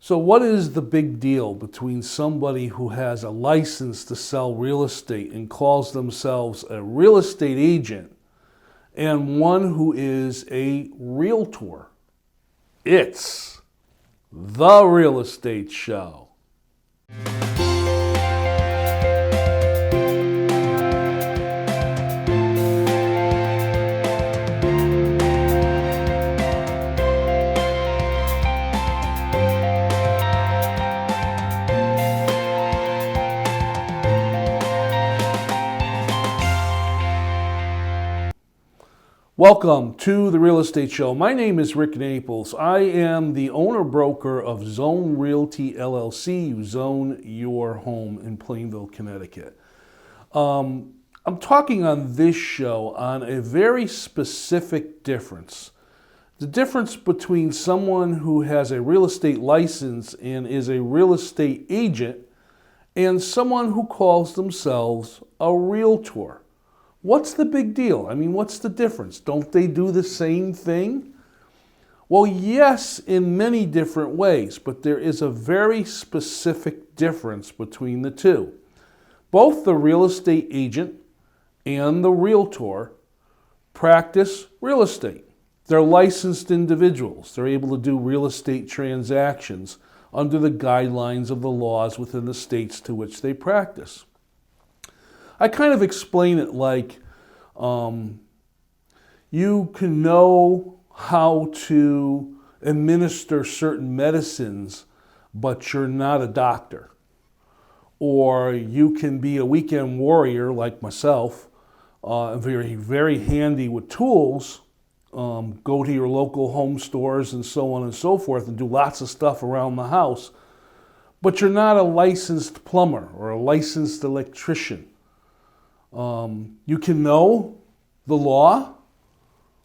So what is the big deal between somebody who has a license to sell real estate and calls themselves a real estate agent and one who is a realtor? It's The Real Estate Show. Welcome to The Real Estate Show. My name is Rick Naples. I am the owner-broker of Zone Realty LLC. You zone your home in Plainville, Connecticut. I'm talking on this show on a very specific difference. The difference between someone who has a real estate license and is a real estate agent and someone who calls themselves a realtor. What's the big deal? I mean, what's the difference? Don't they do the same thing? Well, yes, in many different ways, but there is a very specific difference between the two. Both the real estate agent and the realtor practice real estate. They're licensed individuals. They're able to do real estate transactions under the guidelines of the laws within the states to which they practice. I kind of explain it like you can know how to administer certain medicines, but you're not a doctor. Or you can be a weekend warrior like myself, very, very handy with tools, go to your local home stores and so on and so forth and do lots of stuff around the house, but you're not a licensed plumber or a licensed electrician. You can know the law,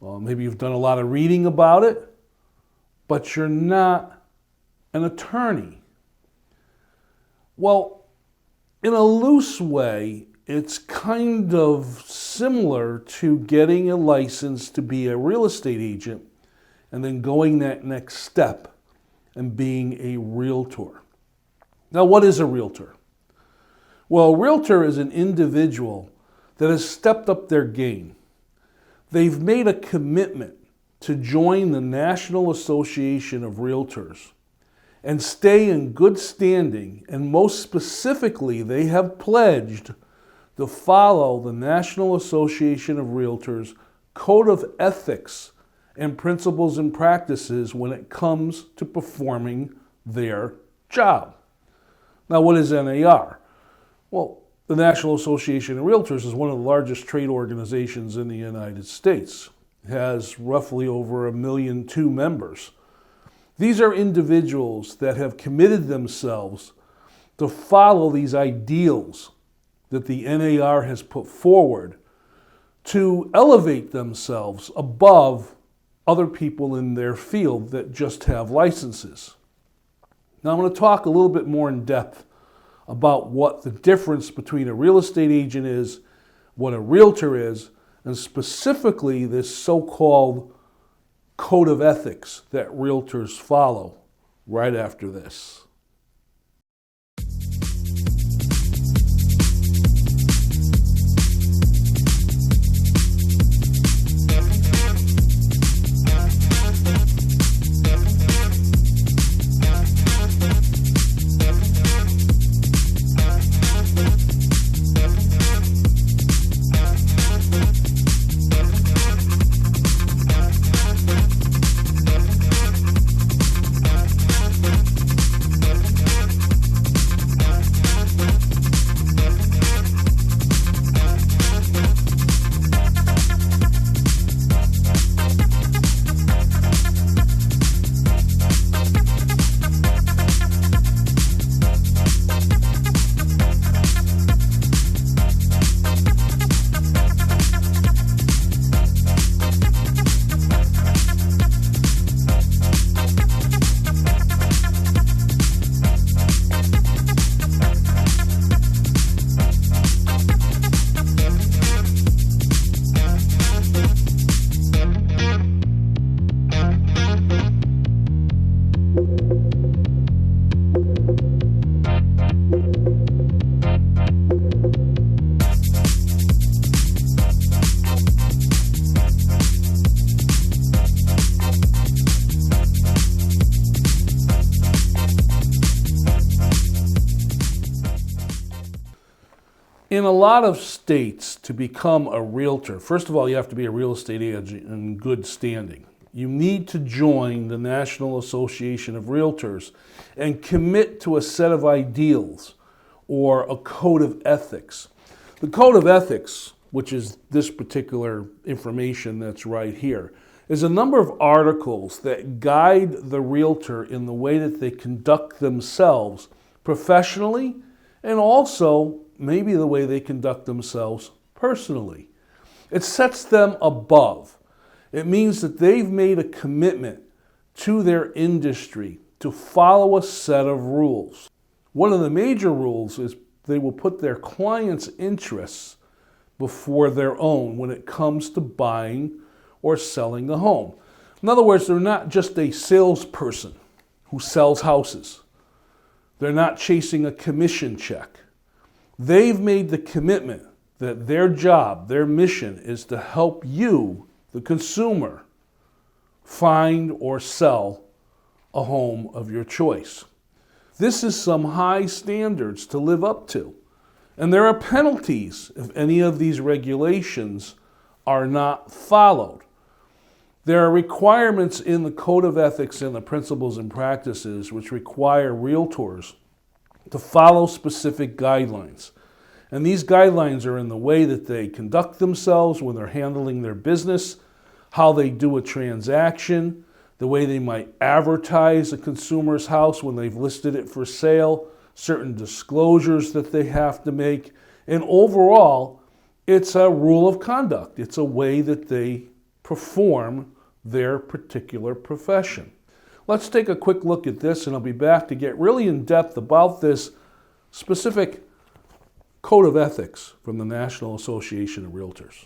maybe you've done a lot of reading about it, but you're not an attorney. Well, in a loose way, it's kind of similar to getting a license to be a real estate agent and then going that next step and being a realtor. Now, what is a realtor? Well, a realtor is an individual that has stepped up their game. They've made a commitment to join the National Association of Realtors and stay in good standing, and most specifically, they have pledged to follow the National Association of Realtors Code of Ethics and Principles and Practices when it comes to performing their job. Now, what is NAR? Well, the National Association of Realtors is one of the largest trade organizations in the United States. It has roughly over 1.2 million members. These are individuals that have committed themselves to follow these ideals that the NAR has put forward to elevate themselves above other people in their field that just have licenses. Now I'm going to talk a little bit more in depth about what the difference between a real estate agent is, what a realtor is, and specifically this so-called code of ethics that realtors follow right after this. In a lot of states, to become a realtor, first of all, you have to be a real estate agent in good standing. You need to join the National Association of Realtors and commit to a set of ideals or a code of ethics. The code of ethics, which is this particular information that's right here, is a number of articles that guide the realtor in the way that they conduct themselves professionally and also maybe the way they conduct themselves personally. It sets them above. It means that they've made a commitment to their industry to follow a set of rules. One of the major rules is they will put their clients' interests before their own when it comes to buying or selling a home. In other words, they're not just a salesperson who sells houses. They're not chasing a commission check. They've made the commitment that their job, their mission is to help you, the consumer, find or sell a home of your choice. This is some high standards to live up to. And there are penalties if any of these regulations are not followed. There are requirements in the Code of Ethics and the Principles and Practices which require realtors to follow specific guidelines. And these guidelines are in the way that they conduct themselves when they're handling their business, how they do a transaction, the way they might advertise a consumer's house when they've listed it for sale, certain disclosures that they have to make. And overall, it's a rule of conduct. It's a way that they perform their particular profession. Let's take a quick look at this, and I'll be back to get really in depth about this specific code of ethics from the National Association of Realtors.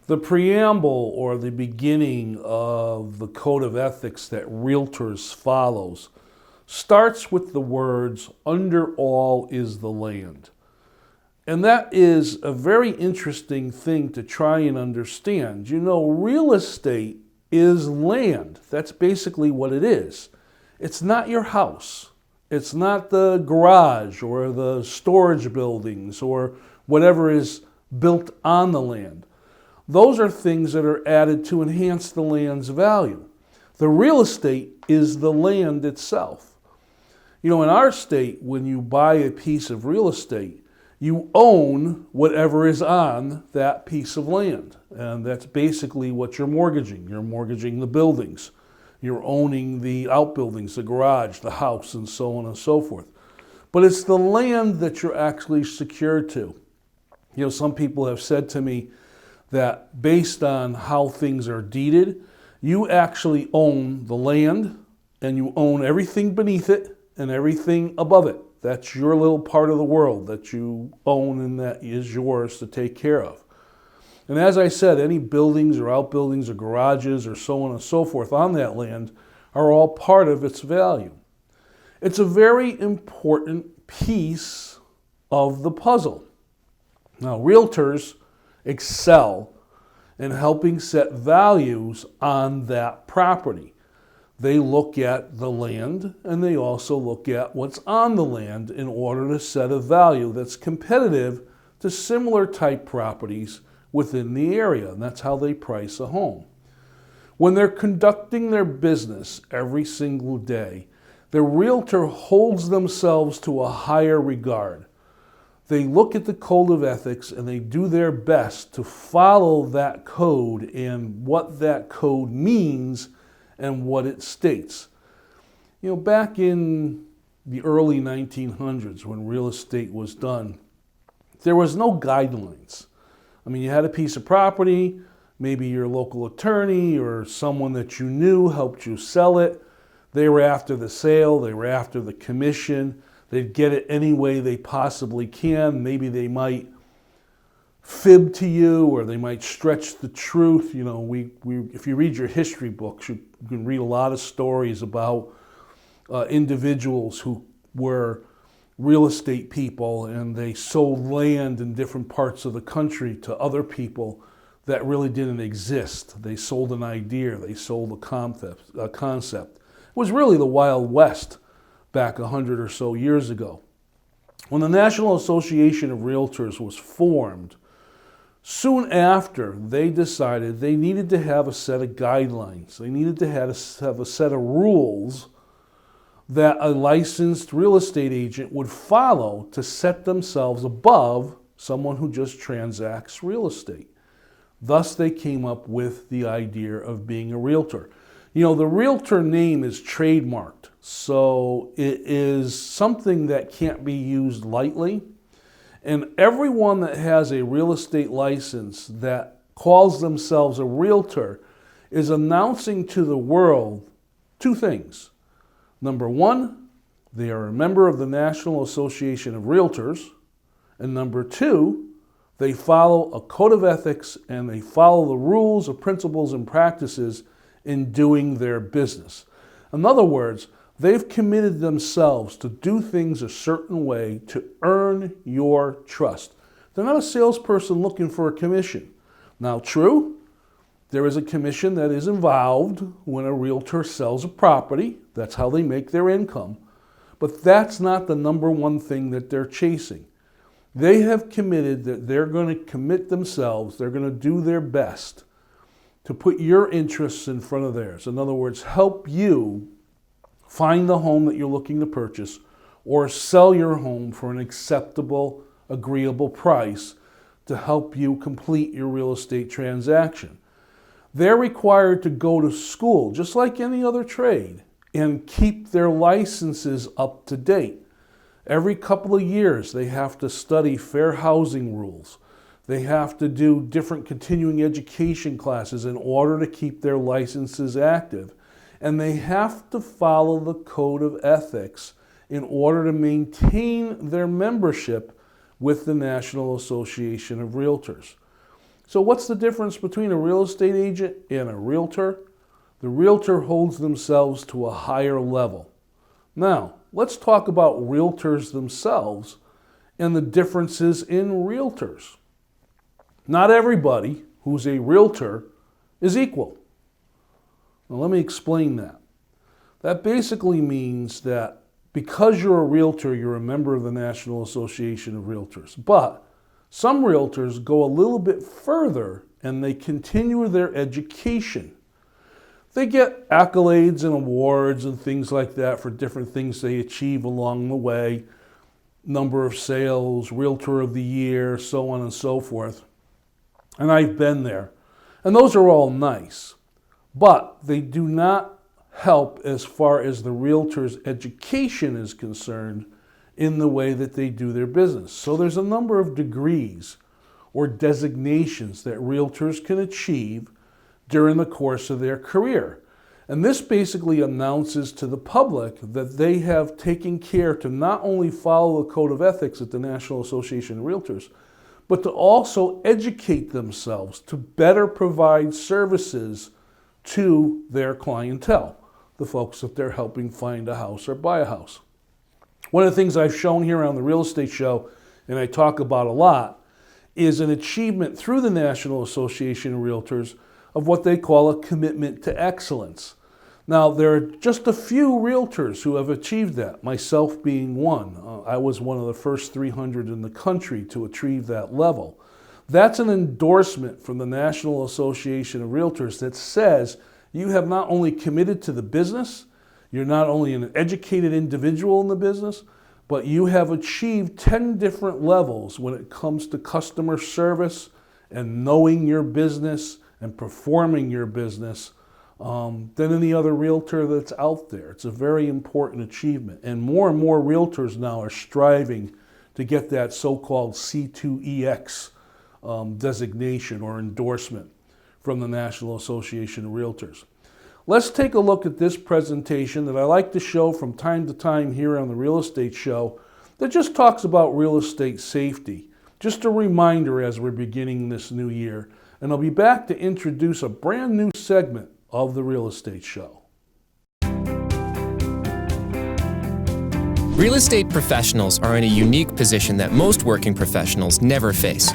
The preamble or the beginning of the code of ethics that realtors follows starts with the words, "Under all is the land." And that is a very interesting thing to try and understand. You know, real estate is land. That's basically what it is. It's not your house. It's not the garage or the storage buildings or whatever is built on the land. Those are things that are added to enhance the land's value. The real estate is the land itself. You know, in our state, when you buy a piece of real estate, you own whatever is on that piece of land. And that's basically what you're mortgaging. You're mortgaging the buildings. You're owning the outbuildings, the garage, the house, and so on and so forth. But it's the land that you're actually secured to. You know, some people have said to me that based on how things are deeded, you actually own the land and you own everything beneath it and everything above it. That's your little part of the world that you own and that is yours to take care of. And as I said, any buildings or outbuildings or garages or so on and so forth on that land are all part of its value. It's a very important piece of the puzzle. Now, realtors excel in helping set values on that property. They look at the land and they also look at what's on the land in order to set a value that's competitive to similar type properties within the area, and that's how they price a home. When they're conducting their business every single day, the realtor holds themselves to a higher regard. they look at the code of ethics and they do their best to follow that code and what that code means and what it states. You know, back in the early 1900s when real estate was done, there was no guidelines. I mean, you had a piece of property, maybe your local attorney or someone that you knew helped you sell it. They were after the sale, they were after the commission. They'd get it any way they possibly can. Maybe they might fib to you or they might stretch the truth. You know, if you read your history books, you can read a lot of stories about individuals who were real estate people and they sold land in different parts of the country to other people that really didn't exist. They sold an idea, they sold a concept. It was really the Wild West back 100 or so years ago. When the National Association of Realtors was formed, soon after they decided they needed to have a set of guidelines. They needed to have a set of rules that a licensed real estate agent would follow to set themselves above someone who just transacts real estate. Thus, they came up with the idea of being a realtor. You know, the realtor name is trademarked, so it is something that can't be used lightly. And everyone that has a real estate license that calls themselves a realtor is announcing to the world two things. Number one, they are a member of the National Association of Realtors. And number two, they follow a code of ethics and they follow the rules, the principles, and practices in doing their business. In other words, they've committed themselves to do things a certain way to earn your trust. They're not a salesperson looking for a commission. Now, true, there is a commission that is involved when a realtor sells a property. That's how they make their income. But that's not the number one thing that they're chasing. They have committed that they're going to commit themselves, they're going to do their best to put your interests in front of theirs. In other words, help you find the home that you're looking to purchase or sell your home for an acceptable, agreeable price to help you complete your real estate transaction. They're required to go to school, just like any other trade, and keep their licenses up to date. Every couple of years, they have to study fair housing rules. They have to do different continuing education classes in order to keep their licenses active. And they have to follow the code of ethics in order to maintain their membership with the National Association of Realtors. So what's the difference between a real estate agent and a realtor? The realtor holds themselves to a higher level. Now, let's talk about realtors themselves and the differences in realtors. Not everybody who's a realtor is equal. Now, let me explain that. That basically means that because you're a realtor, you're a member of the National Association of Realtors. But some realtors go a little bit further and they continue their education. They get accolades and awards and things like that for different things they achieve along the way. Number of sales, Realtor of the Year, so on and so forth. And I've been there. And those are all nice. But they do not help as far as the realtor's education is concerned in the way that they do their business. So there's a number of degrees or designations that realtors can achieve during the course of their career. And this basically announces to the public that they have taken care to not only follow the code of ethics at the National Association of Realtors, but to also educate themselves to better provide services to their clientele, the folks that they're helping find a house or buy a house. One of the things I've shown here on the real estate show, and I talk about a lot, is an achievement through the National Association of Realtors of what they call a commitment to excellence. Now, there are just a few realtors who have achieved that, myself being one. I was one of the first 300 in the country to achieve that level. That's an endorsement from the National Association of Realtors that says you have not only committed to the business, you're not only an educated individual in the business, but you have achieved 10 different levels when it comes to customer service and knowing your business and performing your business than any other realtor that's out there. It's a very important achievement. And more realtors now are striving to get that so-called C2EX designation or endorsement from the National Association of Realtors. Let's take a look at this presentation that I like to show from time to time here on the Real Estate Show that just talks about real estate safety. Just a reminder as we're beginning this new year. And I'll be back to introduce a brand new segment of the Real Estate Show. Real estate professionals are in a unique position that most working professionals never face.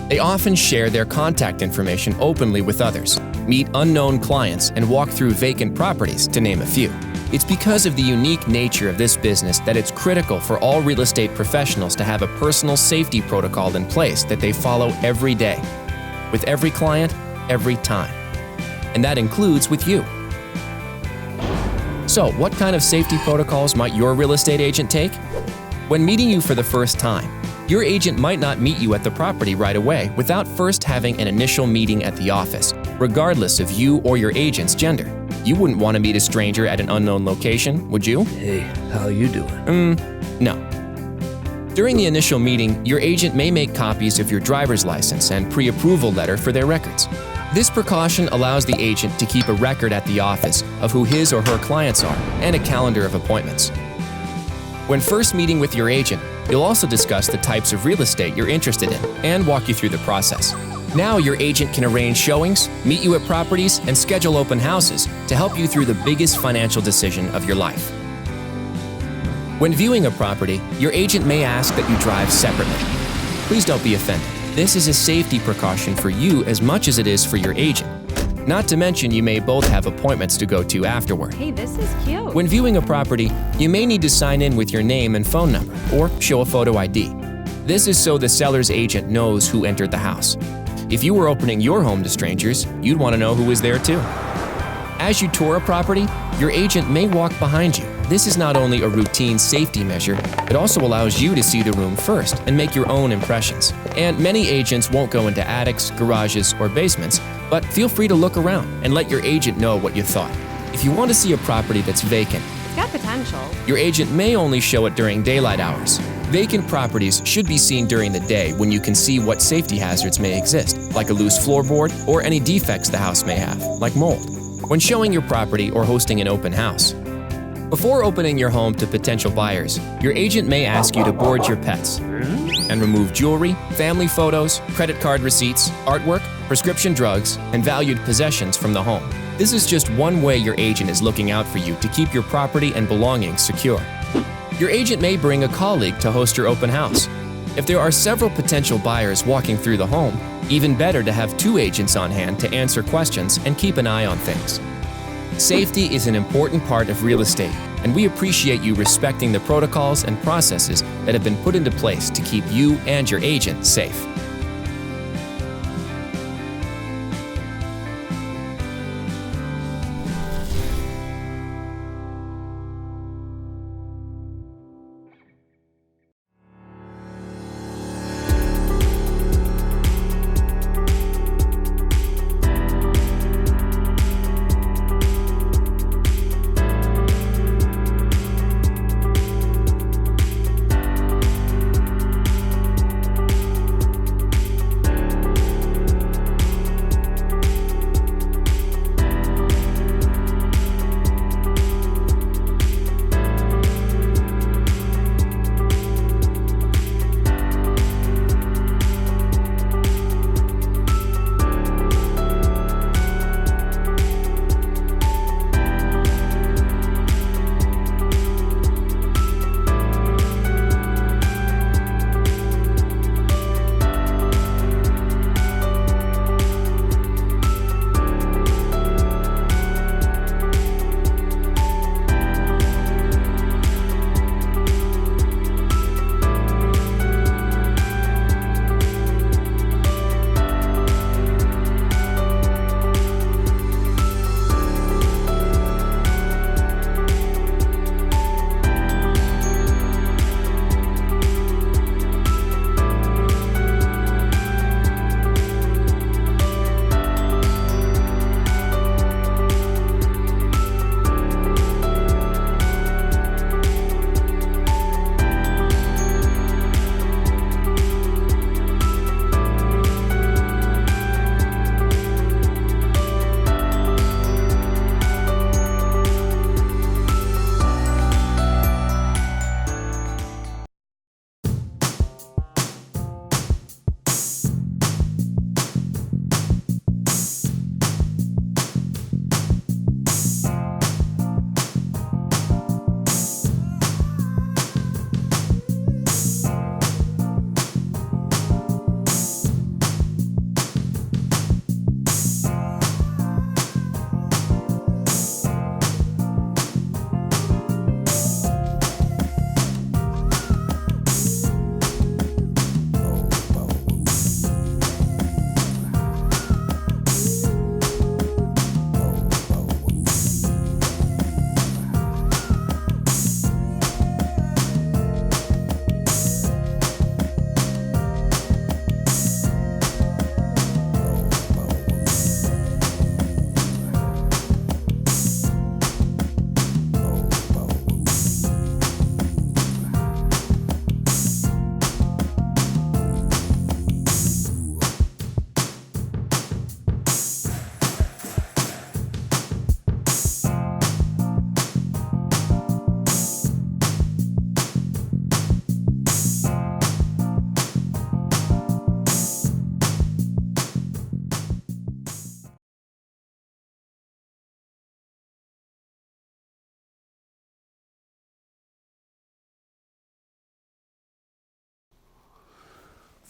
They often share their contact information openly with others, meet unknown clients, and walk through vacant properties, to name a few. It's because of the unique nature of this business that it's critical for all real estate professionals to have a personal safety protocol in place that they follow every day, with every client, every time. And that includes with you. So, what kind of safety protocols might your real estate agent take? When meeting you for the first time, your agent might not meet you at the property right away without first having an initial meeting at the office, regardless of you or your agent's gender. You wouldn't want to meet a stranger at an unknown location, would you? Hey, how you doing? No. During the initial meeting, your agent may make copies of your driver's license and pre-approval letter for their records. This precaution allows the agent to keep a record at the office of who his or her clients are and a calendar of appointments. When first meeting with your agent, you'll also discuss the types of real estate you're interested in and walk you through the process. Now your agent can arrange showings, meet you at properties, and schedule open houses to help you through the biggest financial decision of your life. When viewing a property, your agent may ask that you drive separately. Please don't be offended. This is a safety precaution for you as much as it is for your agent. Not to mention you may both have appointments to go to afterward. Hey, this is cute. When viewing a property, you may need to sign in with your name and phone number or show a photo ID. This is so the seller's agent knows who entered the house. If you were opening your home to strangers, you'd want to know who was there too. As you tour a property, your agent may walk behind you. This is not only a routine safety measure, it also allows you to see the room first and make your own impressions. And many agents won't go into attics, garages, or basements, but feel free to look around and let your agent know what you thought. If you want to see a property that's vacant, It's got potential. your agent may only show it during daylight hours. Vacant properties should be seen during the day when you can see what safety hazards may exist, like a loose floorboard or any defects the house may have, like mold. When showing your property or hosting an open house, before opening your home to potential buyers, your agent may ask you to board your pets and remove jewelry, family photos, credit card receipts, artwork, prescription drugs, and valued possessions from the home. This is just one way your agent is looking out for you to keep your property and belongings secure. Your agent may bring a colleague to host your open house. If there are several potential buyers walking through the home, even better to have two agents on hand to answer questions and keep an eye on things. Safety is an important part of real estate, and we appreciate you respecting the protocols and processes that have been put into place to keep you and your agent safe.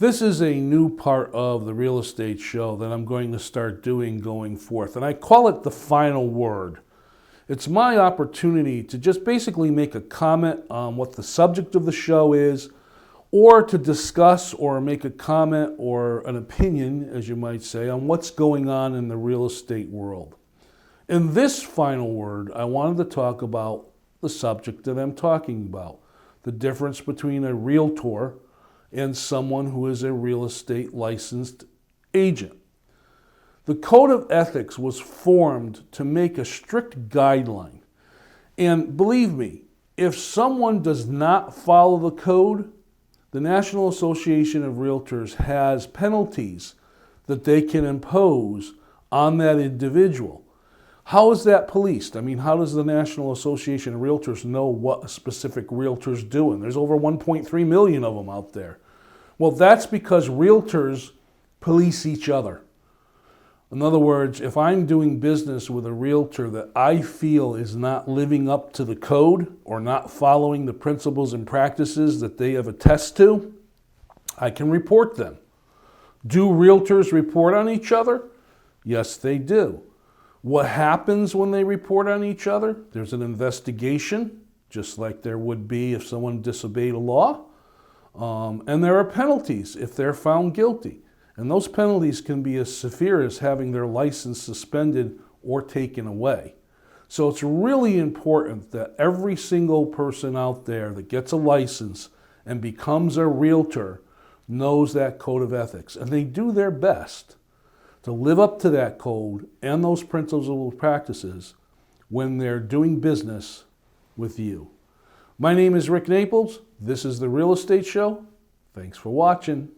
This is a new part of the real estate show that I'm going to start doing going forth, and I call it the final word. It's my opportunity to just basically make a comment on what the subject of the show is, or to discuss or make a comment or an opinion, as you might say, on what's going on in the real estate world. In this final word, I wanted to talk about the subject that I'm talking about, the difference between a realtor and someone who is a real estate licensed agent. The Code of Ethics was formed to make a strict guideline. And believe me, if someone does not follow the code, the National Association of Realtors has penalties that they can impose on that individual. How is that policed? I mean, how does the National Association of Realtors know what a specific realtor's doing? There's over 1.3 million of them out there. Well, that's because realtors police each other. In other words, if I'm doing business with a realtor that I feel is not living up to the code or not following the principles and practices that they have attest to, I can report them. Do realtors report on each other? Yes, they do. What happens when they report on each other? There's an investigation, just like there would be if someone disobeyed a law. And there are penalties if they're found guilty. And those penalties can be as severe as having their license suspended or taken away. So it's really important that every single person out there that gets a license and becomes a realtor knows that code of ethics. And they do their best to live up to that code and those principles and practices when they're doing business with you. My name is Rick Naples. This is The Real Estate Show. Thanks for watching.